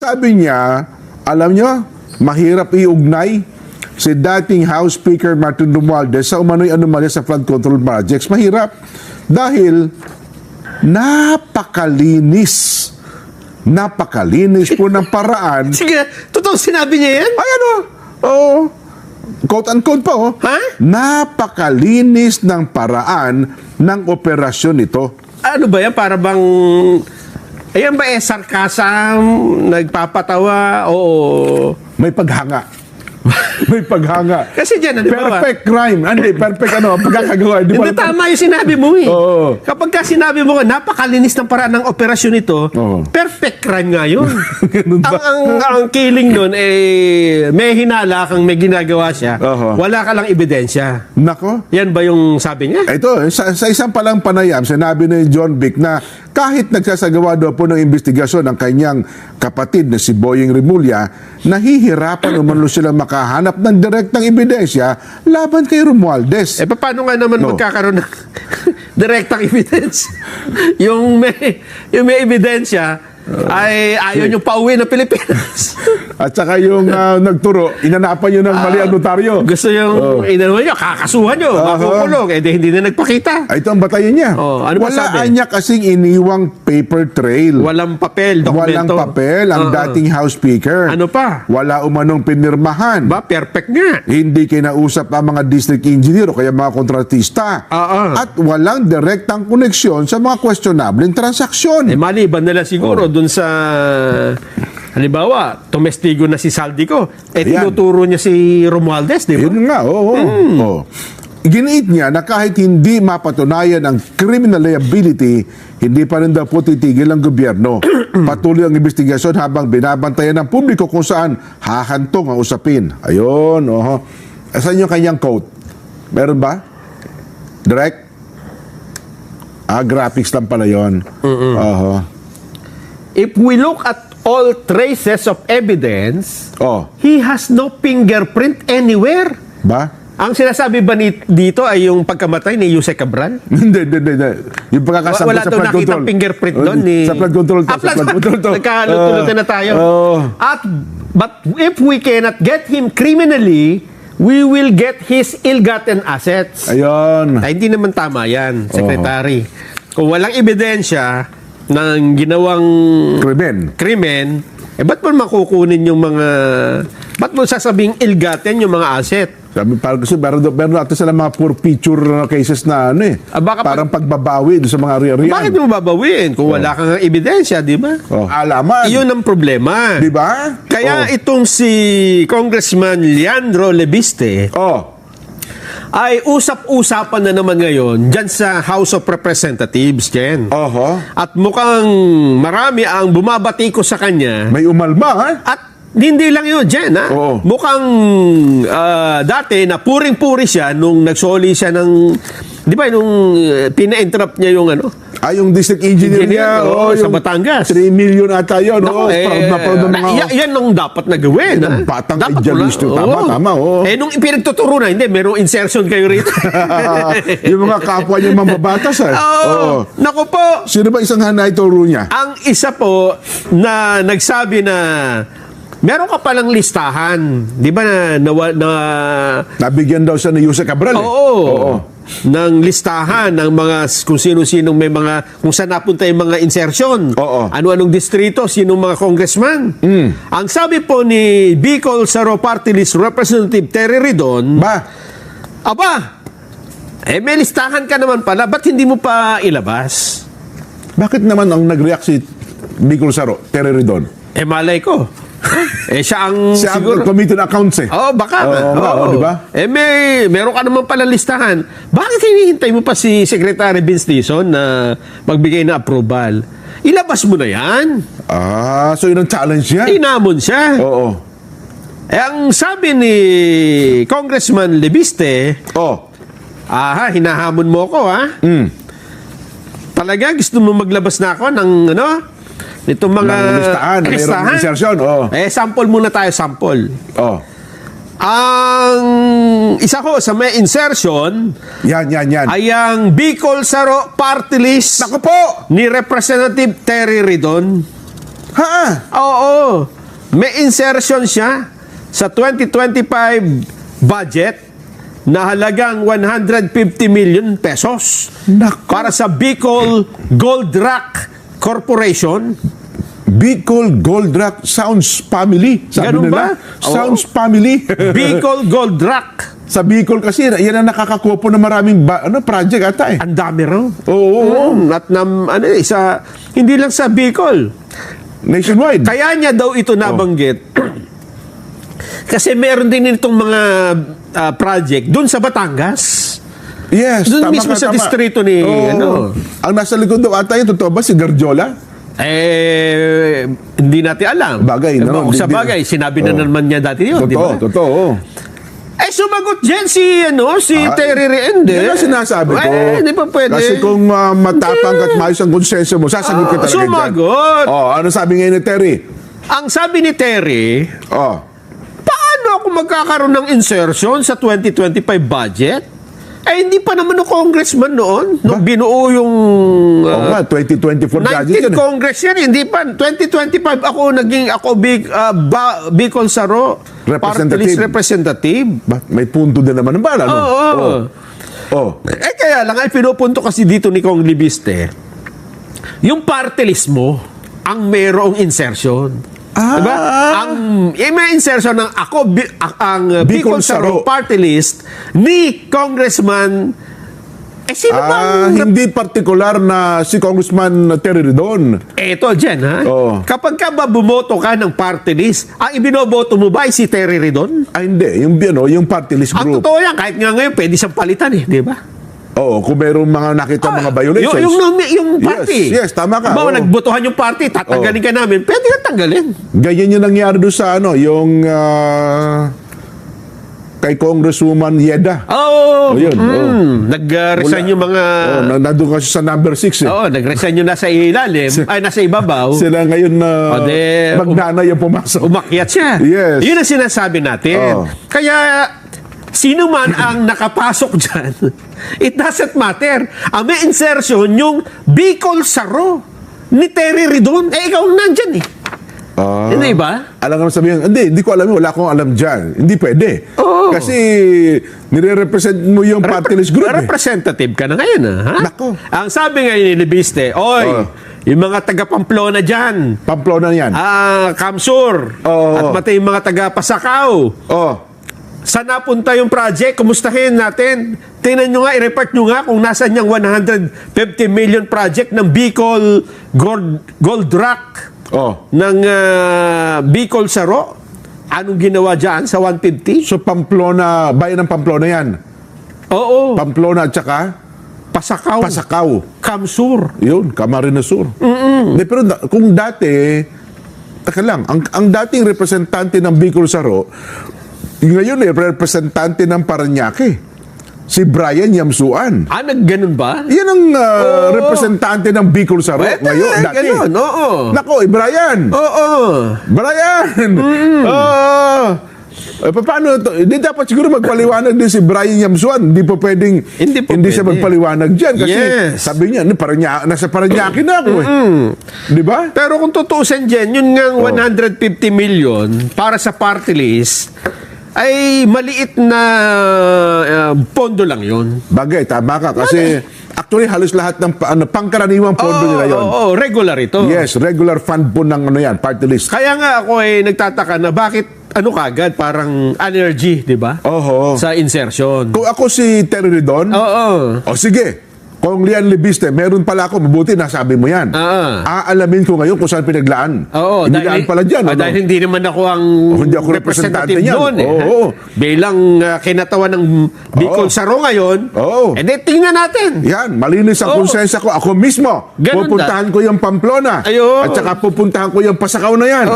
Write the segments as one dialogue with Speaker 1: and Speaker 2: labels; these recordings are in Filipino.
Speaker 1: Sabi niya, alam nyo, mahirap iugnay si dating House Speaker Martin Romualdez sa umano'y anomalya sa flood control projects. Mahirap dahil napakalinis po ng paraan.
Speaker 2: Sige, totoo sinabi niya yan?
Speaker 1: Ay ano, quote-unquote pa
Speaker 2: Ha?
Speaker 1: Napakalinis ng paraan ng operasyon ito.
Speaker 2: Ano ba yan? Para bang... Ayan ba sarkasam, nagpapatawa, o...
Speaker 1: May paghanga. May paghanga.
Speaker 2: Kasi dyan, di ba?
Speaker 1: Perfect crime. Hindi, perfect pagkakagawa.
Speaker 2: Hindi, tama yung sinabi mo eh.
Speaker 1: Oo.
Speaker 2: Kapag ka sinabi mo, napakalinis ng paraan ng operasyon ito,
Speaker 1: Oo.
Speaker 2: perfect crime nga yun.
Speaker 1: Ganun ba?
Speaker 2: ang killing nun, may hinala kang may ginagawa siya,
Speaker 1: Oo.
Speaker 2: wala ka lang ebidensya.
Speaker 1: Nako.
Speaker 2: Yan ba yung sabi niya?
Speaker 1: Ito, sa isang palang panayam, sinabi ni John Vic na kahit nagsasagawa daw po ng investigasyon ng kanyang kapatid na si Boying Rimulya, nahihirapan umano silang makahanap ng direktang ebidensya laban kay Romualdez.
Speaker 2: Paano nga naman magkakaroon ng direktang evidence? yung may ebidensya, ay ayaw nyo pauwi ng Pilipinas.
Speaker 1: At saka yung nagturo, inanapan nyo ng mali ang notaryo.
Speaker 2: Gusto yung inanapan nyo, kakasuhan nyo, makukulong, hindi na nagpakita.
Speaker 1: Ito ang batayan niya.
Speaker 2: Ano ba
Speaker 1: Wala
Speaker 2: sabi?
Speaker 1: niya kasing iniwang paper trail.
Speaker 2: Walang papel,
Speaker 1: Walang
Speaker 2: dokumento.
Speaker 1: papel ang dating House Speaker.
Speaker 2: Ano pa?
Speaker 1: Wala umanong pinirmahan.
Speaker 2: Perfect nga.
Speaker 1: Hindi kinausap ang mga district engineer o kaya mga kontratista. At walang direktang koneksyon sa mga questionableng transaksyon.
Speaker 2: Maliban na lang siguro dun sa, halimbawa, tumestigo na si Saldico, tinuturo niya si Romualdez, di ba?
Speaker 1: Yun nga, oo. Giniit niya na kahit hindi mapatunayan ang criminal liability, hindi pa rin daw po titigil ang gobyerno. Patuloy ang investigasyon habang binabantayan ng publiko kung saan hahantong ang usapin. Ayun, Saan yung kanyang quote? Meron ba? Direct? Graphics lang pala yun.
Speaker 2: If we look at all traces of evidence, he has no fingerprint anywhere.
Speaker 1: Ba?
Speaker 2: Ang sinasabi ba dito ay yung pagkamatay ni Jose Cabral?
Speaker 1: Hindi. Yung pagkakasangkot
Speaker 2: Wala
Speaker 1: sa
Speaker 2: daw
Speaker 1: flood control.
Speaker 2: nakitang fingerprint doon ni...
Speaker 1: Sa flood control to.
Speaker 2: Nagkalutunutin na tayo. But if we cannot get him criminally, we will get his ill-gotten assets.
Speaker 1: Ayun.
Speaker 2: Ay, hindi naman tama yan, Secretary. Kung walang ebidensya ng ginawang krimen, ba't mo makukunin yung mga... Ba't mo sasabing ill-gotten yung mga asset?
Speaker 1: Sabi, parang gusto, meron natin sila mga poor picture cases na parang pagbabawi doon sa mga ari-arian.
Speaker 2: Bakit mo babawiin kung wala kang ebidensya, di ba?
Speaker 1: Alaman.
Speaker 2: Iyon ang problema.
Speaker 1: Di ba?
Speaker 2: Kaya itong si Congressman Leandro Lebiste ay usap-usapan na naman ngayon dyan sa House of Representatives, Jen. At mukhang marami ang bumabati ko sa kanya.
Speaker 1: May umalma,
Speaker 2: At hindi lang yun, Jen, mukhang dati na puring-puri siya nung nagsoli siya ng, di ba, nung pina-interrupt niya yung
Speaker 1: yung district engineer niya,
Speaker 2: sa Batangas.
Speaker 1: 3 million ata yun. Proud na mga...
Speaker 2: Yan ang dapat na gawin.
Speaker 1: Batang idealist yun. Tama.
Speaker 2: Nung pinagtuturo na, hindi, merong insertion kayo rito.
Speaker 1: Yung mga kapwa niya mambabatas,
Speaker 2: Naku po.
Speaker 1: Sino ba isang naituro niya?
Speaker 2: Ang isa po na nagsabi na meron ka palang listahan, di ba,
Speaker 1: nabigyan daw siya ni Jose Cabral.
Speaker 2: Ng listahan ng mga kung sino-sinong may mga, kung saan napunta yung mga insertion. Ano-anong distrito, sinong mga congressman. Ang sabi po ni Bicol Saro Party List Representative Terry Ridon, may listahan ka naman pala, ba't hindi mo pa ilabas?
Speaker 1: Bakit naman ang nag-react si Bicol Saro, Terry Ridon?
Speaker 2: Malay ko. Siya ang siguro
Speaker 1: committee on accounts
Speaker 2: baka.
Speaker 1: di ba?
Speaker 2: Meron ka naman pala listahan. Bakit hinihintay mo pa si Secretary Vince Dizon na magbigay na approval? Ilabas mo na yan.
Speaker 1: So yun ang challenge niya?
Speaker 2: Inamon siya. Ang sabi ni Congressman Lebiste, hinahamon mo ko, Talaga gusto mo maglabas na ako ng itong mga
Speaker 1: listahan. Insertion.
Speaker 2: Sample muna tayo, sample. Ang isa ko sa may insertion,
Speaker 1: yan.
Speaker 2: ay ang Bicol Saro Party List
Speaker 1: Naku po!
Speaker 2: ni Representative Terry Ridon.
Speaker 1: Ha?
Speaker 2: Oo. May insertion siya sa 2025 budget na halagang 150 million pesos
Speaker 1: Nako.
Speaker 2: para sa Bicol Gold Rock Corporation.
Speaker 1: Bicol Gold Rock sounds family. Sabi
Speaker 2: Ganun
Speaker 1: nila.
Speaker 2: ba?
Speaker 1: Sounds
Speaker 2: Oo.
Speaker 1: family.
Speaker 2: Bicol Gold Rock.
Speaker 1: Sa Bicol kasi, yan ang nakakakuha po ng maraming project ata eh.
Speaker 2: Ang dami raw.
Speaker 1: Oo.
Speaker 2: At hindi lang sa Bicol.
Speaker 1: Nationwide.
Speaker 2: Kaya niya daw ito nabanggit. Kasi meron din itong mga project doon sa Batangas.
Speaker 1: Yes,
Speaker 2: Doon
Speaker 1: tama
Speaker 2: mismo
Speaker 1: ka,
Speaker 2: sa
Speaker 1: tama.
Speaker 2: distrito ni,
Speaker 1: Oo. Ang nasa likod daw ata yun, totoo ba si Gardiola?
Speaker 2: Hindi natin alam.
Speaker 1: Bagay, no?
Speaker 2: Sa bagay, sinabi na naman niya dati yun, di ba?
Speaker 1: Totoo.
Speaker 2: Sumagot dyan si Terry Reende.
Speaker 1: Yan ang sinasabi ko.
Speaker 2: Hindi pa pwede.
Speaker 1: Kasi kung matapang at maayos ang konsenso mo, sasagot ka talaga dyan.
Speaker 2: Sumagot.
Speaker 1: Ano sabi ngayon ni Terry?
Speaker 2: Ang sabi ni Terry, paano ako magkakaroon ng insertion sa 2025 budget? Hindi pa naman ako congressman noon. Nung binuo yung
Speaker 1: 2024 budget
Speaker 2: 19th
Speaker 1: yan.
Speaker 2: Congress yan. Hindi pa. 2025 ako Bicol Saro
Speaker 1: Representative.
Speaker 2: Party List Representative.
Speaker 1: May punto din naman ng bala, no?
Speaker 2: Oo. Kaya lang, pinupunto kasi dito ni Kong Libiste, yung party list mo, ang merong insertion. Diba? May insertion ng ang Bicol Saro Party List ni Congressman sino bang
Speaker 1: hindi partikular na si Congressman Terry Redon.
Speaker 2: Eto dyan, ha? Kapag ka ba bumoto ka ng party list, ang ibinoboto mo ba ay si Terry Redon?
Speaker 1: Hindi. Yung party list
Speaker 2: Ang
Speaker 1: group.
Speaker 2: totoo yan, kahit nga ngayon, pwede siyang palitan eh, di ba?
Speaker 1: Oo, kung mayroong mga nakita mga violations.
Speaker 2: Yung party.
Speaker 1: Yes, tama ka.
Speaker 2: Bawa nagbotohan yung party, tatanggalin ka namin, pwede ka tanggalin.
Speaker 1: Ganyan yung nangyari doon sa yung kay Congresswoman Yeda. Yun.
Speaker 2: Nag-resign yung mga...
Speaker 1: nandun kasi sa number 6 eh.
Speaker 2: Nag-resign yung nasa ilalim, nasa ibabaw.
Speaker 1: Sila ngayon na magnanay ang pumasok.
Speaker 2: Umakyat siya.
Speaker 1: Yes.
Speaker 2: Yun ang sinasabi natin. Kaya, sino man ang nakapasok dyan, it doesn't matter. Ang may insertion yung Bicol Saro ni Terry Redon. Ikaw nandyan eh. Hindi ba?
Speaker 1: Alam nga sabihin, hindi ko alam, wala akong alam dyan. Hindi pwede. Kasi nire-represent mo yung party list group
Speaker 2: Representative ka na ngayon, ha?
Speaker 1: Nako.
Speaker 2: Ang sabi ngayon ni Libiste, yung mga taga Pamplona dyan.
Speaker 1: Pamplona yan.
Speaker 2: Kamsur. At pati yung mga taga Pasakaw. Saan napunta yung project? Kumustahin natin. Tingnan nyo nga, i-report nyo nga kung nasan yung 150 million project ng Bicol Gold Rock ng Bicol Saro. Anong ginawa dyan sa 150?
Speaker 1: So Pamplona, bayan ng Pamplona yan.
Speaker 2: Oo.
Speaker 1: Pamplona at saka
Speaker 2: Pasakaw. Kamsur.
Speaker 1: Yun, Camarines Sur. Pero kung dati, taka lang, ang dating representante ng Bicol Saro, ngayon representante ng Parañaque. Si Brian Yamsuan.
Speaker 2: Nagganon ba?
Speaker 1: Yan ang representante ng Bicol Saro ngayon. Dati.
Speaker 2: Ganon, oo.
Speaker 1: Nako, Brian. Brian! Paano ito? Hindi dapat siguro magpaliwanag din si Brian Yamsuan. Hindi po pwedeng hindi siya magpaliwanag dyan. Kasi sabi niya, nasa Parañaque na ako Di ba?
Speaker 2: Pero kung tutuusin dyan, yun nga 150 million para sa party list, ay maliit na pondo lang yun.
Speaker 1: Bagay, tama ka. Kasi actually halos lahat ng pangkaraniwang pondo nila yun.
Speaker 2: Regular ito.
Speaker 1: Yes, regular fund po ng party list.
Speaker 2: Kaya nga ako nagtataka na bakit kagad parang energy, di ba? Sa insertion.
Speaker 1: Kung ako si Terry Redon, sige. Kung Lian Libiste, meron pala ako, mabuti, nasabi mo yan. Aalamin ko ngayon kung saan pinaglaan. Inilaan pala dyan.
Speaker 2: Dahil hindi naman ako ang
Speaker 1: hindi ako representative
Speaker 2: doon. Bilang kinatawan ng Bicol Saro ngayon, tingnan natin.
Speaker 1: Yan, malinis ang konsensya ko. Ako mismo, pupuntahan ko yung Pamplona. At saka pupuntahan ko yung Pasakaw na yan.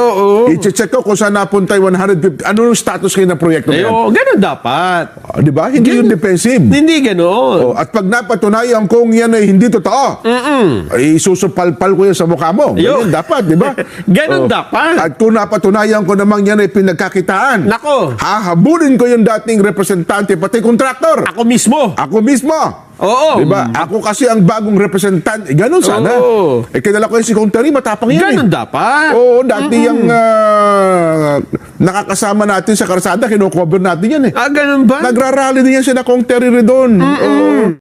Speaker 1: I-check ko kung saan napunta yung 150. Ano yung status kayo ng proyekto na yan?
Speaker 2: Ganun dapat.
Speaker 1: Di ba? Hindi yung defensive.
Speaker 2: Hindi ganun.
Speaker 1: At pag napatunayan kung yan ay hindi totoo, ay isusupalpal ko yan sa mukha mo. Ganyan dapat, di ba?
Speaker 2: Ganon dapat.
Speaker 1: At kung napatunayan ko namang yan ay pinagkakitaan,
Speaker 2: Nako.
Speaker 1: hahabulin ko yung dating representante, pati kontraktor.
Speaker 2: Ako mismo.
Speaker 1: Ako mismo.
Speaker 2: Oo.
Speaker 1: Diba? Ako kasi ang bagong representante. Ganun sana.
Speaker 2: Oo.
Speaker 1: Kilala ko yung si Contari, matapang yan.
Speaker 2: Ganon dapat.
Speaker 1: Oo, dati yung nakakasama natin sa karsada, kinocover natin yan eh.
Speaker 2: Ganon ba?
Speaker 1: Nagrarally din yan siya na Contari rin doon. Oo.